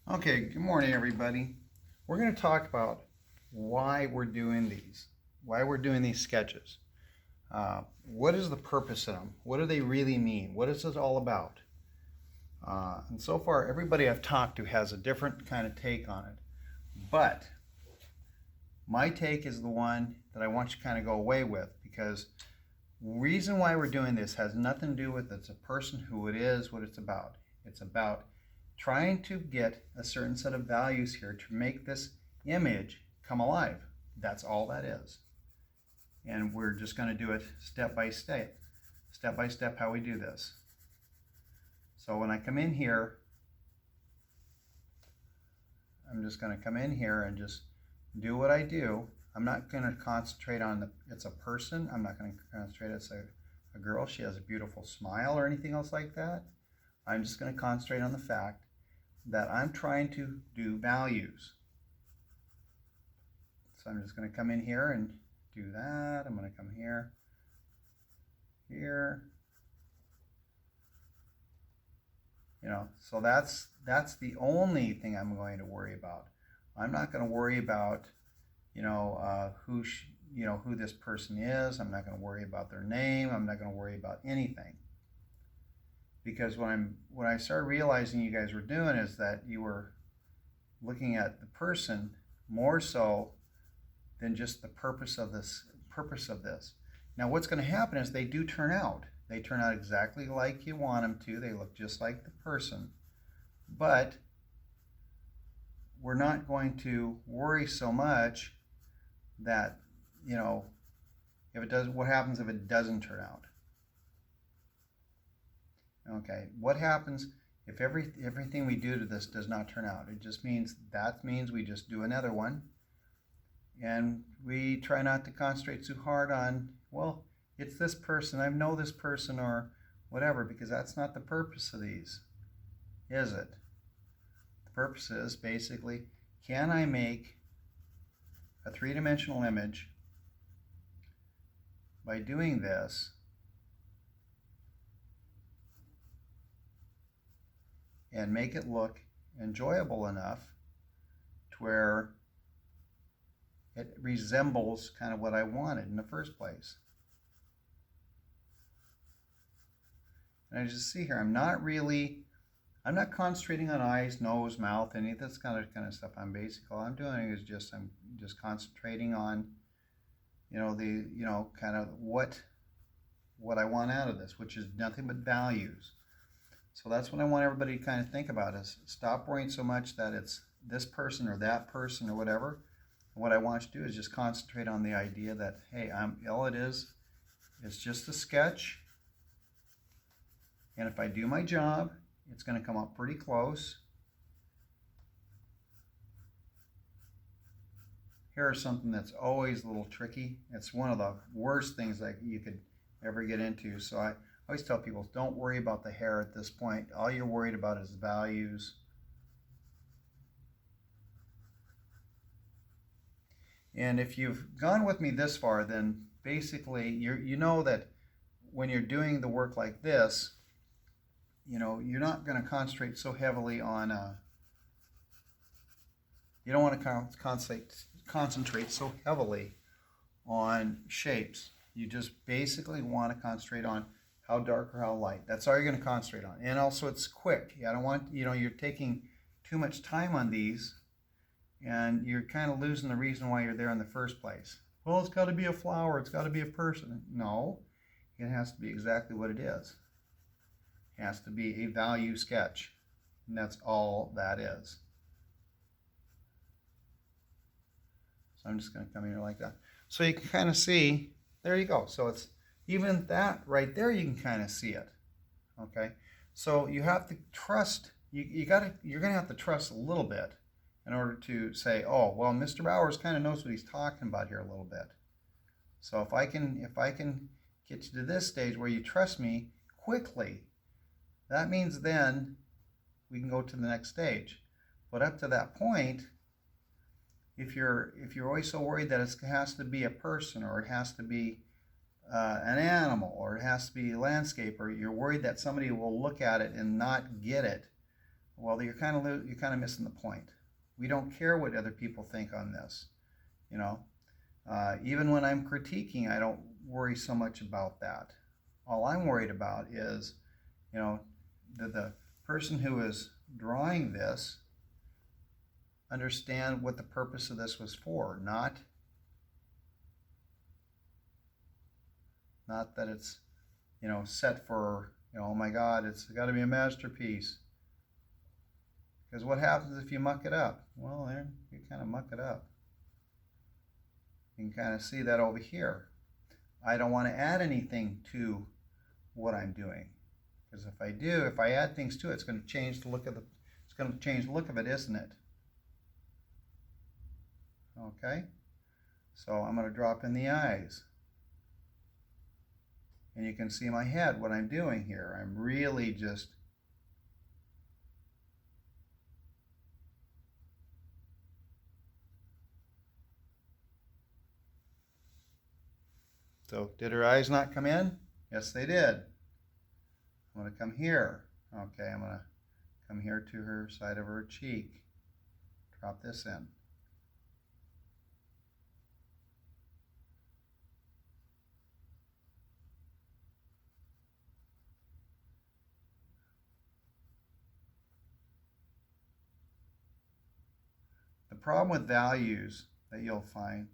Okay, good morning, everybody. We're going to talk about why we're doing these sketches. What is the purpose of them? What do they really mean? What is it all about? And so far, everybody I've talked to has a different kind of take on it. But my take is the one that I want you to kind of go away with because reason why we're doing this has nothing to do with it's a person, who it is, what it's about. It's about trying to get a certain set of values here to make this image come alive. That's all that is. And we're just going to do it step by step how we do this. So when I come in here, I'm just going to come in here and just do what I do. I'm not going to concentrate on it's a person. I'm not going to concentrate it's a girl. She has a beautiful smile or anything else like that. I'm just going to concentrate on the fact that I'm trying to do values. So I'm just going to come in here and do that. I'm going to come here, here. So that's the only thing I'm going to worry about. I'm not going to worry about, who this person is. I'm not going to worry about their name. I'm not going to worry about anything. Because when I started realizing you guys were doing is that you were looking at the person more so than just the purpose of this. Now what's going to happen is they do turn out. They turn out exactly like you want them to. They look just like the person. But we're not going to worry so much that, if it does, what happens if it doesn't turn out? Okay, what happens if everything we do to this does not turn out? It just means we just do another one, and we try not to concentrate too hard on, well, it's this person, I know this person, or whatever, because that's not the purpose of these, is it? The purpose is basically, can I make a three-dimensional image by doing this and make it look enjoyable enough to where it resembles kind of what I wanted in the first place. And as you see here, I'm not concentrating on eyes, nose, mouth, any of this kind of stuff. All I'm doing is I'm just concentrating on, kind of what I want out of this, which is nothing but values. So that's what I want everybody to kind of think about is stop worrying so much that it's this person or that person or whatever. And what I want you to do is just concentrate on the idea that, hey, all it is, it's just a sketch. And if I do my job, it's going to come up pretty close. Here's something that's always a little tricky. It's one of the worst things that you could ever get into. So I always tell people, don't worry about the hair at this point. All you're worried about is values. And if you've gone with me this far, then basically you know that when you're doing the work like this, you're not going to concentrate so heavily on, you don't want to concentrate so heavily on shapes. You just basically want to concentrate on how dark or how light. That's all you're going to concentrate on. And also it's quick. I don't want, you're taking too much time on these and you're kind of losing the reason why you're there in the first place. Well, it's got to be a flower. It's got to be a person. No, it has to be exactly what it is. It has to be a value sketch. And that's all that is. So I'm just going to come here like that. So you can kind of see, there you go. So it's even that right there, you can kind of see it. Okay. So you have to trust, you're going to have to trust a little bit in order to say, oh, well, Mr. Bowers kind of knows what he's talking about here a little bit. So if I can get you to this stage where you trust me quickly, that means then we can go to the next stage. But up to that point, if you're always so worried that it has to be a person or it has to be an animal or it has to be a landscape, or you're worried that somebody will look at it and not get it, well, you're kind of missing the point. We don't care what other people think on this. You know, even when I'm critiquing, I don't worry so much about that. All I'm worried about is, you know, the person who is drawing this understand what the purpose of this was for, not that it's, you know, set for, you know, oh my God, it's got to be a masterpiece. Because what happens if you muck it up? Well, there you kind of muck it up. You can kind of see that over here. I don't want to add anything to what I'm doing, because if I add things to it, it's going to change the look of it, isn't it? Okay, so I'm going to drop in the eyes, and you can see my head. What I'm doing here, I'm really just so did her eyes not come in? Yes, they did. I'm going to come here. Okay, I'm going to come here to her side of her cheek. Drop this in. The problem with values that you'll find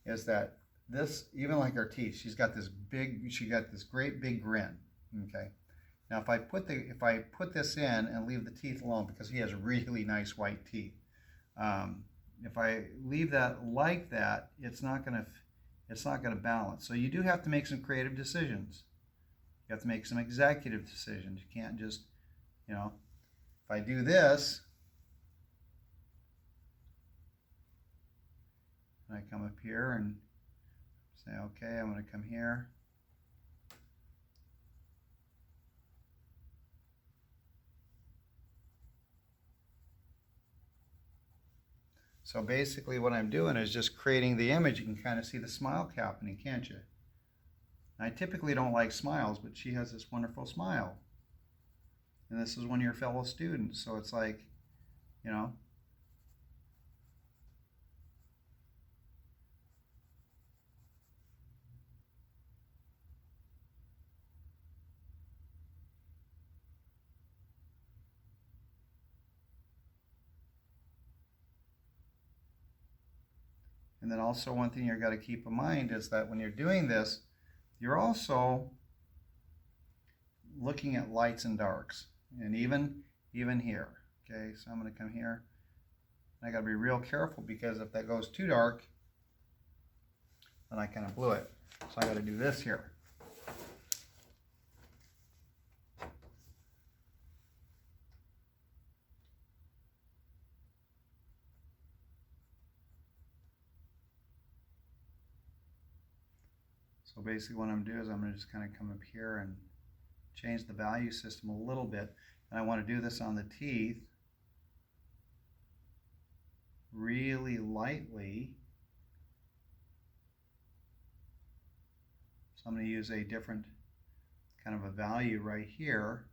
is that this, even like her teeth, she's got this great big grin. Okay. Now if I put this in and leave the teeth alone, because he has really nice white teeth, if I leave that like that, it's not gonna balance. So you do have to make some creative decisions. You have to make some executive decisions. You can't just, you know, if I do this, and I come up here and say, okay, I'm going to come here. So basically what I'm doing is just creating the image. You can kind of see the smile happening, can't you? I typically don't like smiles, but she has this wonderful smile. And this is one of your fellow students. So it's like, you know, and then also one thing you've got to keep in mind is that when you're doing this, you're also looking at lights and darks, and even here. Okay, so I'm going to come here. I got to be real careful, because if that goes too dark, then I kind of blew it. So I got to do this here. So basically what I'm going to do is I'm going to just kind of come up here and change the value system a little bit. And I want to do this on the teeth really lightly. So I'm going to use a different kind of a value right here.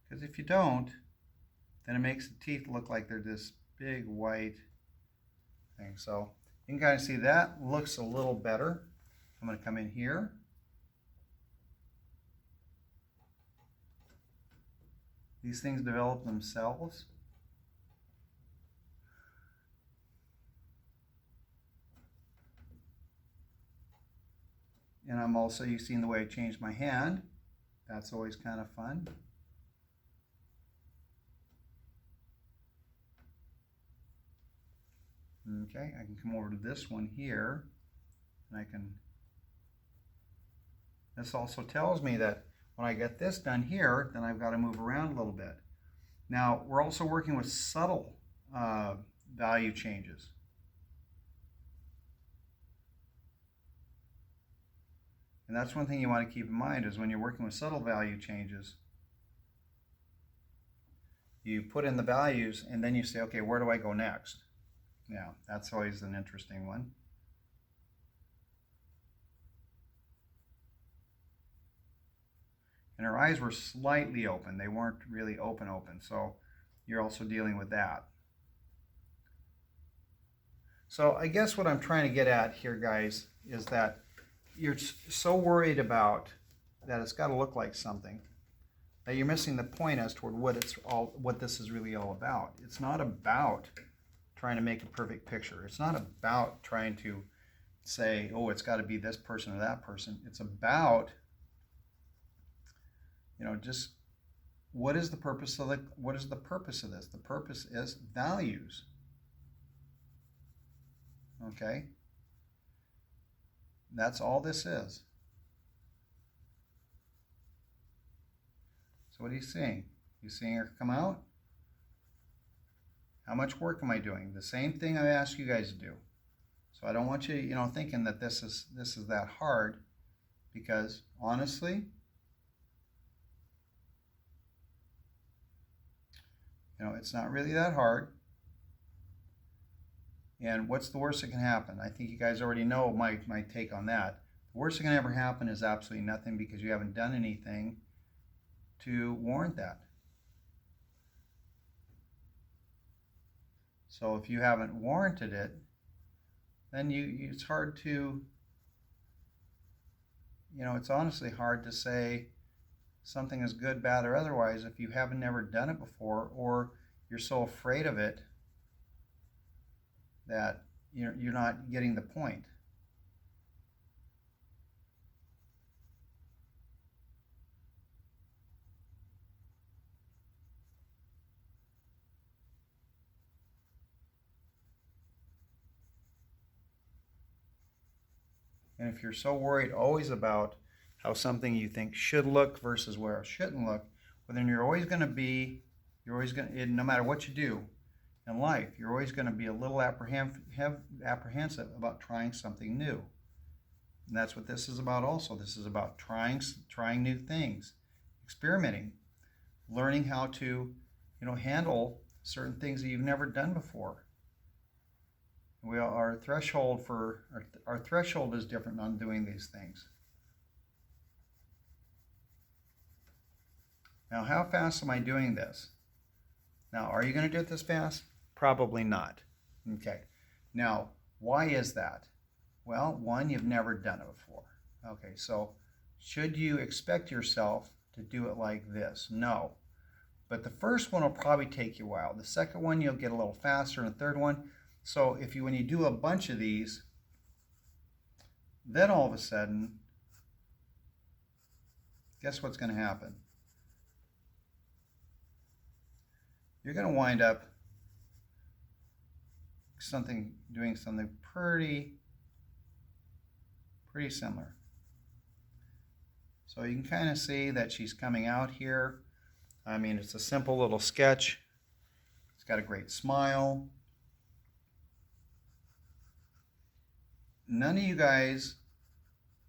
Because if you don't, then it makes the teeth look like they're this big white thing. So you can kind of see that looks a little better. I'm going to come in here. These things develop themselves. And I'm also, you've seen the way I changed my hand. That's always kind of fun. Okay, I can come over to this one here, and this also tells me that when I get this done here, then I've got to move around a little bit. Now, we're also working with subtle value changes. And that's one thing you want to keep in mind, is when you're working with subtle value changes, you put in the values and then you say, okay, where do I go next? Yeah, that's always an interesting one. and her eyes were slightly open. They weren't really open. So you're also dealing with that. So I guess what I'm trying to get at here, guys, is that you're so worried about that it's got to look like something that you're missing the point as toward what this is really all about. It's not about trying to make a perfect picture. It's not about trying to say, oh, it's got to be this person or that person. It's about, just what is the purpose of this? The purpose is values. Okay? That's all this is. So what are you seeing? You seeing her come out? How much work am I doing? The same thing I asked you guys to do. So I don't want you, thinking that this is that hard, because honestly, it's not really that hard. And what's the worst that can happen? I think you guys already know my take on that. The worst that can ever happen is absolutely nothing, because you haven't done anything to warrant that. So if you haven't warranted it, then it's hard to, it's honestly hard to say something is good, bad, or otherwise if you haven't never done it before, or you're so afraid of it that you're not getting the point. And if you're so worried always about how something you think should look versus where it shouldn't look, well, then you're always going to, no matter what you do in life, you're always going to be a little apprehensive about trying something new. And that's what this is about also. This is about trying new things, experimenting, learning how to, handle certain things that you've never done before. Our threshold is different on doing these things. Now, how fast am I doing this? Now, are you going to do it this fast? Probably not. Okay. Now, why is that? Well, one, you've never done it before. Okay, so should you expect yourself to do it like this? No. But the first one will probably take you a while. The second one, you'll get a little faster, and the third one. So when you do a bunch of these, then all of a sudden, guess what's going to happen? You're going to wind up doing something pretty similar. So you can kind of see that she's coming out here. I mean, it's a simple little sketch. It's got a great smile. None of you guys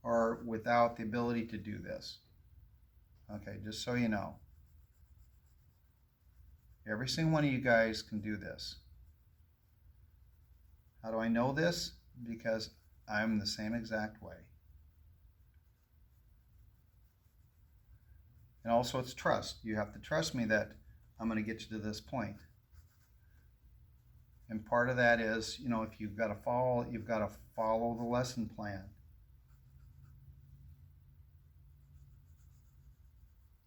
are without the ability to do this. Okay, just so you know. Every single one of you guys can do this. How do I know this? Because I'm the same exact way. And also it's trust. You have to trust me that I'm going to get you to this point. And part of that is, if you've got to follow the lesson plan.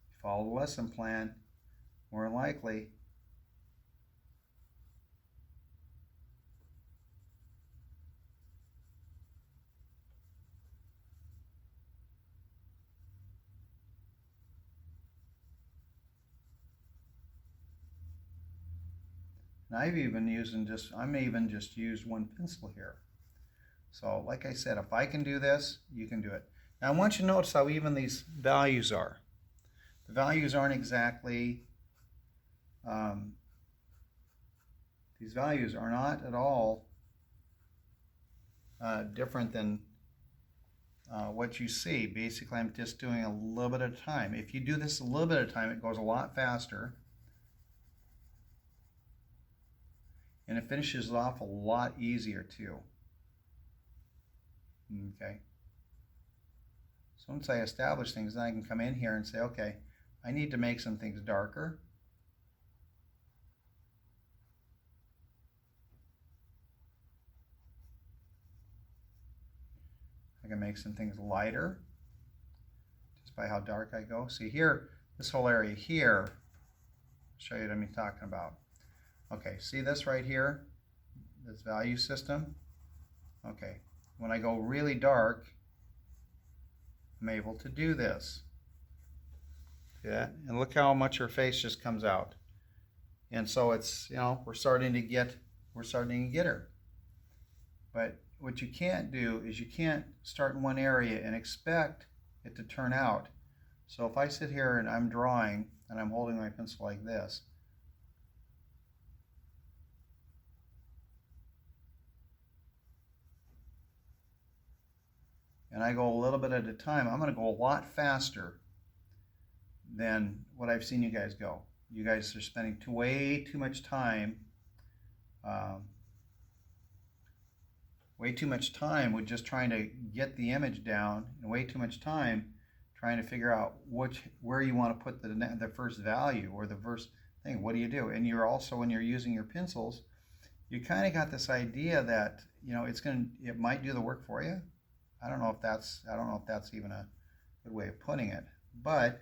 If you follow the lesson plan, more likely and I'm even just used one pencil here. So like I said, if I can do this, you can do it. Now I want you to notice how even these values are. The values aren't exactly, these values are not at all different than what you see. Basically, I'm just doing a little bit at a time. If you do this a little bit at a time, it goes a lot faster. And it finishes off a lot easier too. Okay. So once I establish things, then I can come in here and say, okay, I need to make some things darker. I can make some things lighter just by how dark I go. See here, this whole area here, I'll show you what I'm talking about. Okay, see this right here, this value system? Okay, when I go really dark, I'm able to do this. See that? And look how much her face just comes out. And so it's, you know, we're starting to get her. But what you can't do is you can't start in one area and expect it to turn out. So if I sit here and I'm drawing and I'm holding my pencil like this, and I go a little bit at a time, I'm going to go a lot faster than what I've seen you guys go. You guys are spending way too much time with just trying to get the image down, and way too much time trying to figure out where you want to put the first value or the first thing. What do you do? And you're also, when you're using your pencils, you kind of got this idea that, you know, it might do the work for you. I don't know if that's even a good way of putting it, but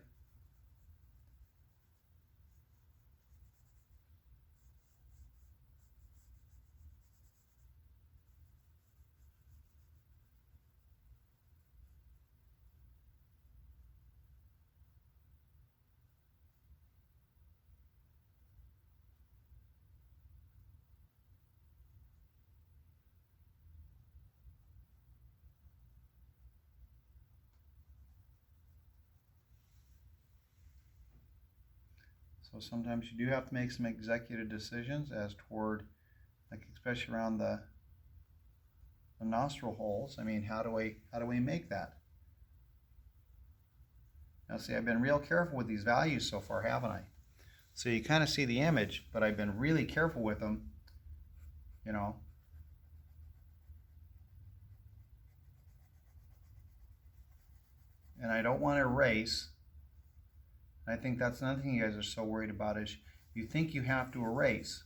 so sometimes you do have to make some executive decisions as toward, like, especially around the nostril holes. I mean, how do we make that? Now see, I've been real careful with these values so far, haven't I? So you kind of see the image, but I've been really careful with them, you know. And I don't want to erase. I think that's another thing you guys are so worried about, is you think you have to erase.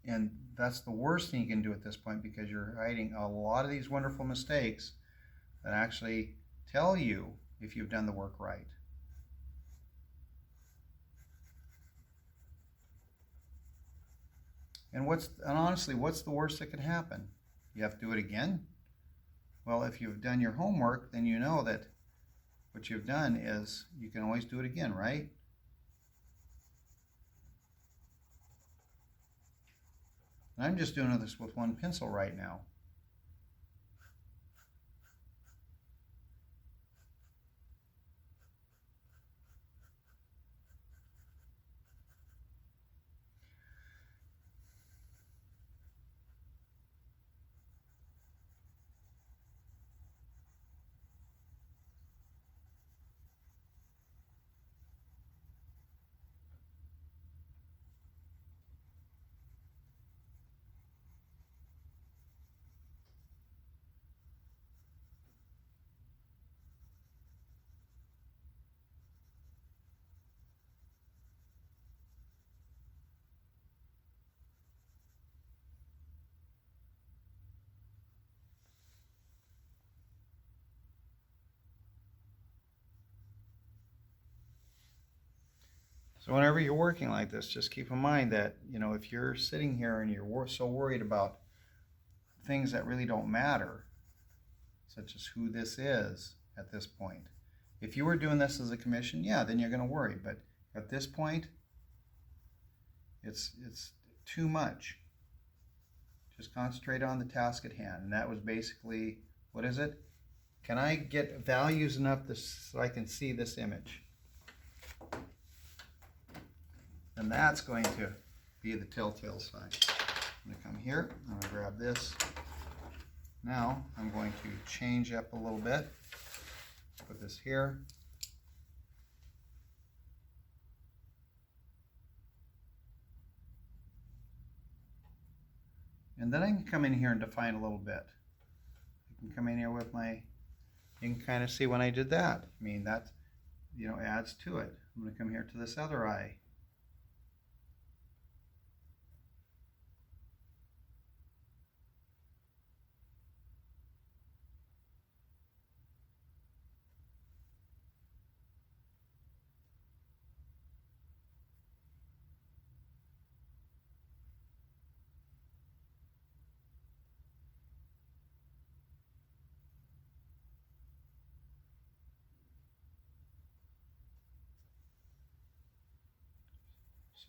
And that's the worst thing you can do at this point, because you're hiding a lot of these wonderful mistakes that actually tell you if you've done the work right. And honestly, what's the worst that could happen? You have to do it again? Well, if you've done your homework, then you know that what you've done is you can always do it again, right? And I'm just doing this with one pencil right now. So whenever you're working like this, just keep in mind that, you know, if you're sitting here and you're so worried about things that really don't matter, such as who this is at this point. If you were doing this as a commission, yeah, then you're going to worry. But at this point, it's too much. Just concentrate on the task at hand. And that was basically, what is it? Can I get values enough so I can see this image? And that's going to be the telltale sign. I'm going to come here, I'm going to grab this. Now I'm going to change up a little bit. Put this here. And then I can come in here and define a little bit. I can come in here with my You can kind of see when I did that. I mean, that, adds to it. I'm going to come here to this other eye.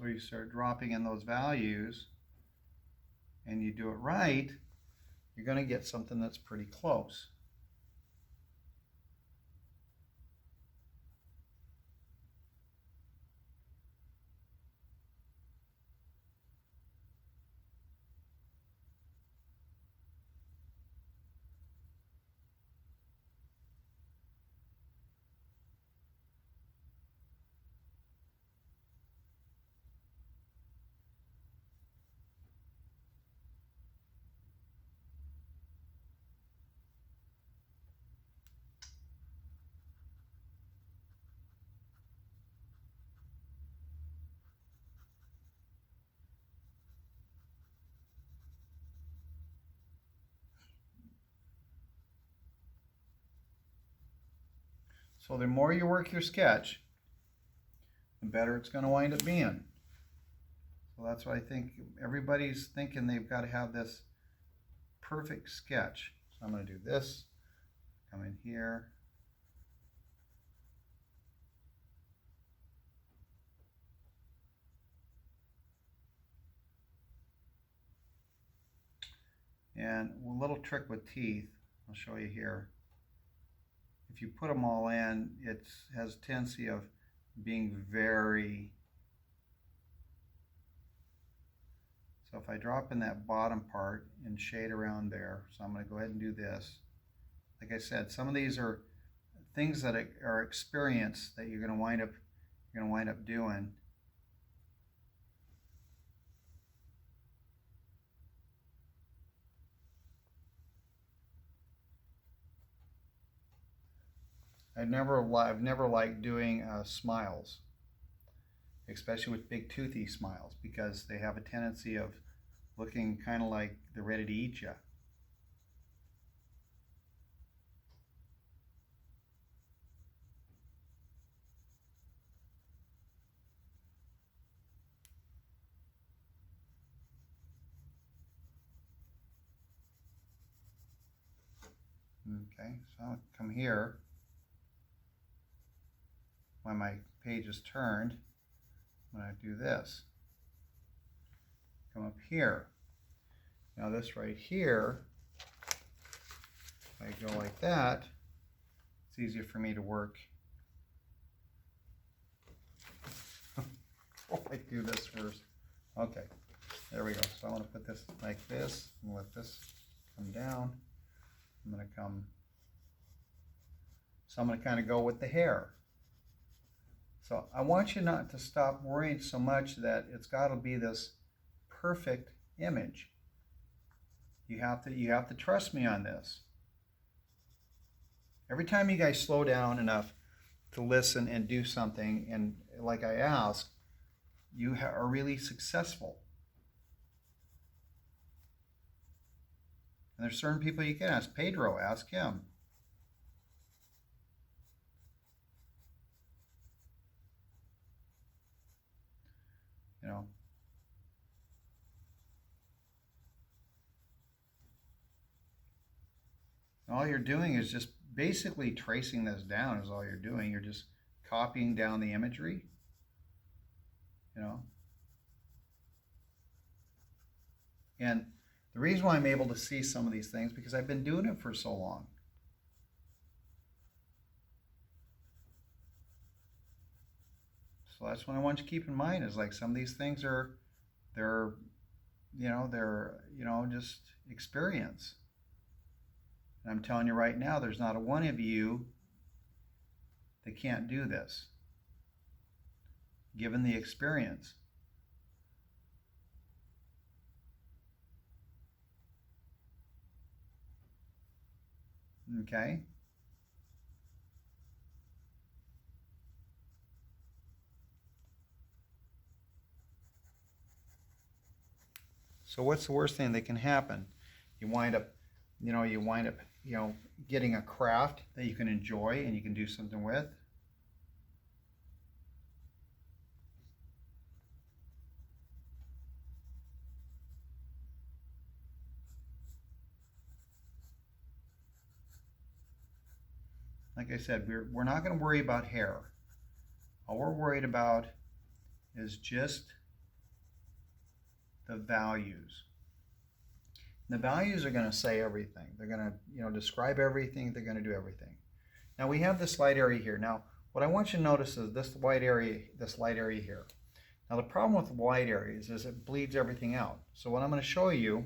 So you start dropping in those values and you do it right, you're going to get something that's pretty close. So the more you work your sketch, the better it's going to wind up being. So that's why I think everybody's thinking they've got to have this perfect sketch. So I'm going to do this, come in here. And a little trick with teeth, I'll show you here. If you put them all in, it has a tendency of being very... So if I drop in that bottom part and shade around there, so I'm going to go ahead and do this. Like I said, some of these are things that are experience that you're going to wind up doing. I've never liked doing smiles, especially with big toothy smiles, because they have a tendency of looking kind of like they're ready to eat you. Okay, so I'll come here. When my page is turned, I'm going to do this. Come up here. Now this right here, if I go like that, it's easier for me to work. Oh, I do this first. Okay, there we go. So I want to put this like this and let this come down. I'm going to come, so I'm going to kind of go with the hair. So I want you not to stop worrying so much that it's got to be this perfect image. You have to trust me on this. Every time you guys slow down enough to listen and do something, and like I asked, you are really successful. And there's certain people you can ask. Pedro, ask him. You know. All you're doing is just basically tracing this down is all you're doing. You're just copying down the imagery. You know. And the reason why I'm able to see some of these things, because I've been doing it for so long. So that's what I want you to keep in mind, is like some of these things they're just experience. And I'm telling you right now, there's not a one of you that can't do this, given the experience. Okay? So what's the worst thing that can happen? You wind up, getting a craft that you can enjoy and you can do something with. Like I said, we're not going to worry about hair. All we're worried about is just the values. And the values are going to say everything. They're going to, describe everything. They're going to do everything. Now we have this light area here. Now, what I want you to notice is this light area here. Now the problem with white areas is it bleeds everything out. So what I'm going to show you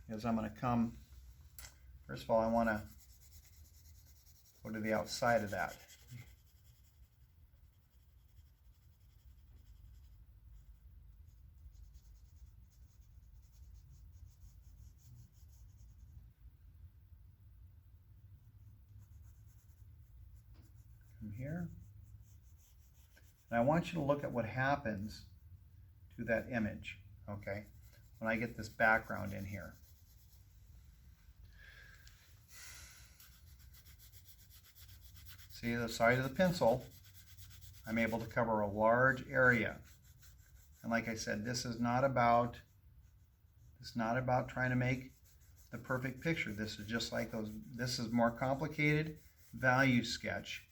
is I'm going to come, first of all, I want to go to the outside of that. From here. And I want you to look at what happens to that image, okay, when I get this background in here. See the side of the pencil, I'm able to cover a large area. And like I said, this is not about trying to make the perfect picture. This is just like those, this is more complicated value sketch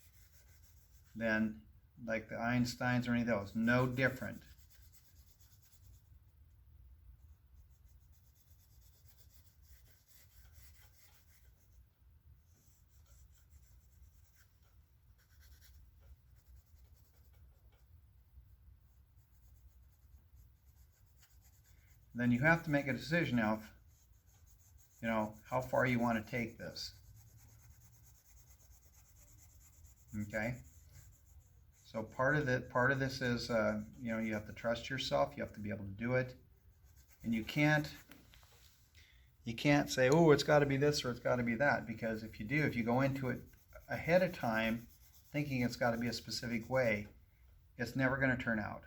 than like the Einsteins or any of those. No different. Then you have to make a decision of, how far you want to take this. Okay. So part of this is, you have to trust yourself. You have to be able to do it, and you can't say, oh, it's got to be this or it's got to be that, because if you go into it ahead of time thinking it's got to be a specific way, it's never going to turn out.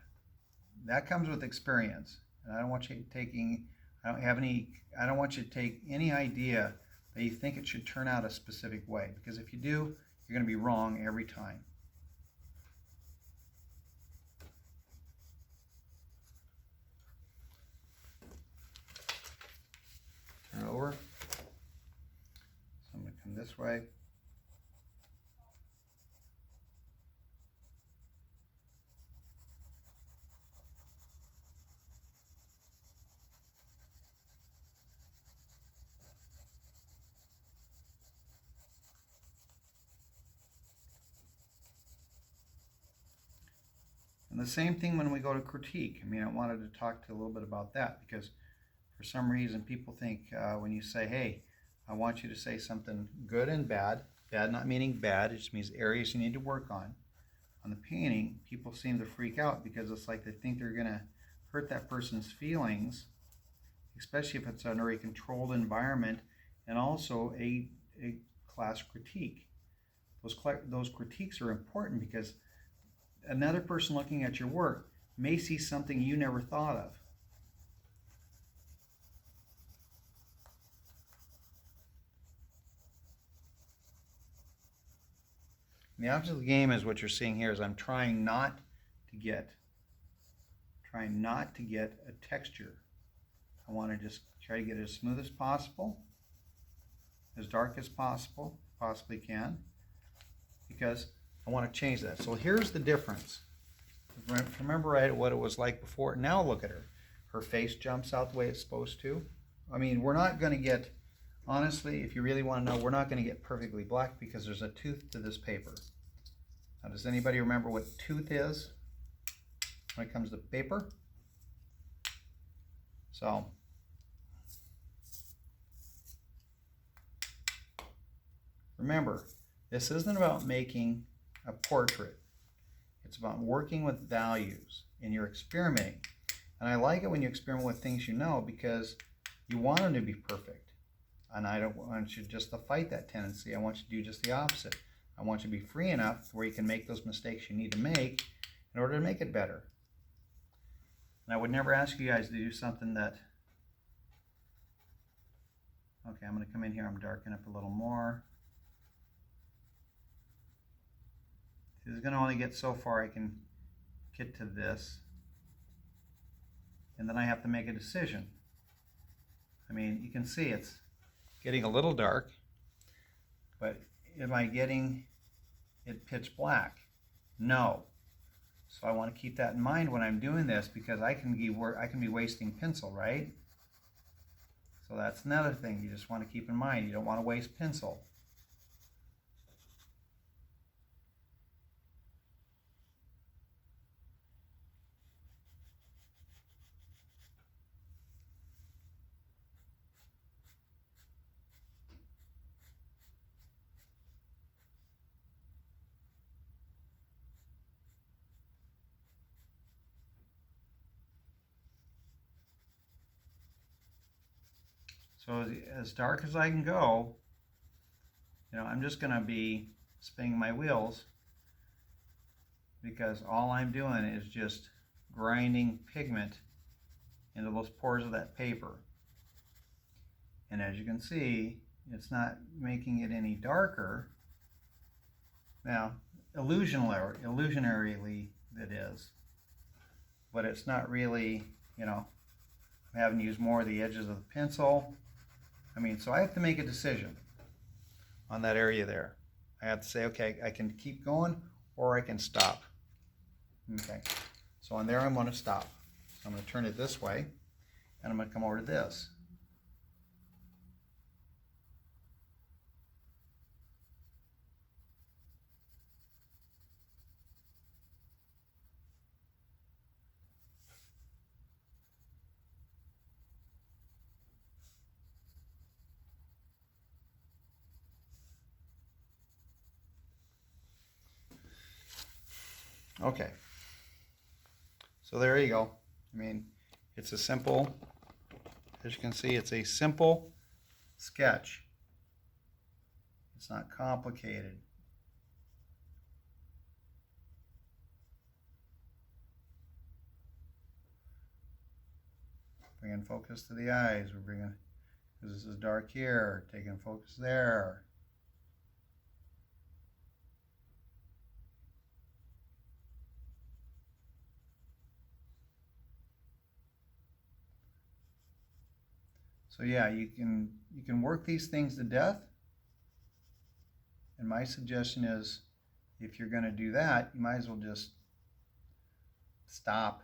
That comes with experience. And I don't want you to take any idea that you think it should turn out a specific way, because if you do, you're going to be wrong every time. Turn it over. So I'm going to come this way. And the same thing when we go to critique. I wanted to talk to a little bit about that, because for some reason people think when you say, hey, I want you to say something good and bad, bad not meaning bad, it just means areas you need to work on the painting, people seem to freak out because it's like they think they're going to hurt that person's feelings, especially if it's under a controlled environment and also a class critique. Those critiques are important because another person looking at your work may see something you never thought of. And the object of the game is what you're seeing here is I'm trying not to get a texture. I want to just try to get it as smooth as possible, as dark as possible, possibly can, because I want to change that. So here's the difference. Remember right what it was like before. Now look at her. Her face jumps out the way it's supposed to. We're not going to get, honestly, if you really want to know, we're not going to get perfectly black because there's a tooth to this paper. Now, does anybody remember what tooth is when it comes to paper? So, remember, this isn't about making a portrait. It's about working with values, and you're experimenting. And I like it when you experiment with things because you want them to be perfect. And I don't want you just to fight that tendency. I want you to do just the opposite. I want you to be free enough where you can make those mistakes you need to make in order to make it better. And I would never ask you guys to do something that Okay, I'm going to come in here, I'm darkening up a little more. This is going to only get so far. I can get to this. And then I have to make a decision. I mean, you can see it's getting a little dark, but am I getting it pitch black? No. So I want to keep that in mind when I'm doing this, because I can be wasting pencil, right? So that's another thing you just want to keep in mind. You don't want to waste pencil. So as dark as I can go, I'm just going to be spinning my wheels, because all I'm doing is just grinding pigment into those pores of that paper. And as you can see, it's not making it any darker. Now, illusionarily it is, but it's not really, I'm having to use more of the edges of the pencil. So I have to make a decision on that area there. I have to say, okay, I can keep going or I can stop. Okay, so on there I'm going to stop. So I'm going to turn it this way, and I'm going to come over to this. Okay, so there you go. It's a simple, as you can see, it's a simple sketch. It's not complicated. Bringing focus to the eyes. We're bringing, because this is dark here, taking focus there. So yeah, you can work these things to death. And my suggestion is, if you're going to do that, you might as well just stop,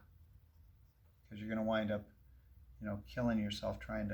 because you're going to wind up, killing yourself trying to